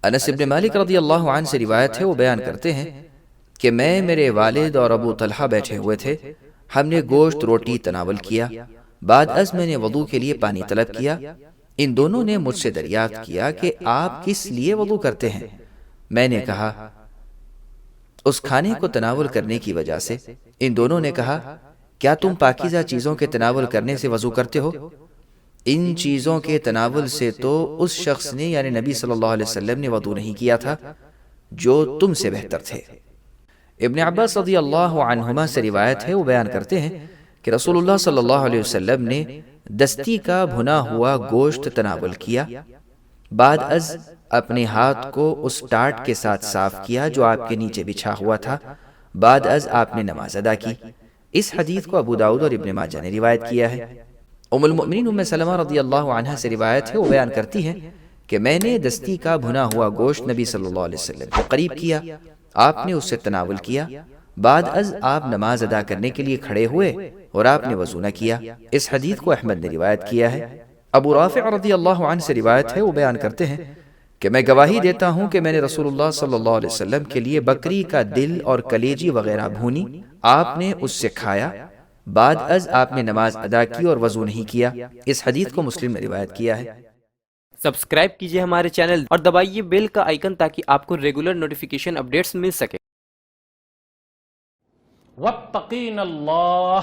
انس ابن مالک رضی اللہ عنہ سے روایت ہے، وہ بیان کرتے ہیں کہ میں، میرے والد اور ابو طلحہ بیٹھے ہوئے تھے، ہم نے گوشت روٹی تناول کیا، بعد از میں نے وضو کے لیے پانی طلب کیا، ان دونوں نے مجھ سے دریافت کیا کہ آپ کس لیے وضو کرتے ہیں؟ میں نے کہا اس کھانے کو تناول کرنے کی وجہ سے۔ ان دونوں نے کہا کیا تم پاکیزہ چیزوں کے تناول کرنے سے وضو کرتے ہو؟ ان چیزوں کے تناول سے تو اس شخص نے یعنی نبی صلی اللہ علیہ وسلم نے وضو نہیں کیا تھا جو تم سے بہتر تھے۔ ابن عباس رضی اللہ عنہما سے روایت ہے، وہ بیان کرتے ہیں کہ رسول اللہ صلی اللہ علیہ وسلم نے دستی کا بھنا ہوا گوشت تناول کیا، بعد از اپنے ہاتھ کو اس ٹاٹ کے ساتھ صاف کیا جو آپ کے نیچے بچھا ہوا تھا، بعد از آپ نے نماز ادا کی۔ اس حدیث کو ابو داؤد اور ابن ماجہ نے روایت کیا ہے۔ ام المؤمنین ام سلمہ رضی اللہ عنہا سے روایت ہے، وہ بیان کرتی ہیں کہ میں نے دستی کا بھنا ہوا گوشت نبی صلی اللہ علیہ وسلم کو قریب کیا، آپ نے اس سے تناول کیا، بعد از آپ نماز ادا کرنے کے لیے کھڑے ہوئے اور آپ نے وضو نہ کیا۔ اس حدیث کو احمد نے روایت کیا ہے۔ ابو رافع رضی اللہ عنہ سے روایت ہے، وہ بیان کرتے ہیں کہ میں گواہی دیتا ہوں کہ میں نے رسول اللہ صلی اللہ علیہ وسلم کے لیے بکری کا دل اور کلیجی وغیرہ بھونی، آپ نے اس سے کھایا، بعد از آپ نے نماز ادا کی اور وضو نہیں کیا۔ اس حدیث کو مسلم نے روایت کیا ہے۔ سبسکرائب کیجئے ہمارے چینل اور دبائیے بیل کا آئیکن تاکہ آپ کو ریگولر نوٹیفیکیشن اپڈیٹس مل سکے۔ واتقین اللہ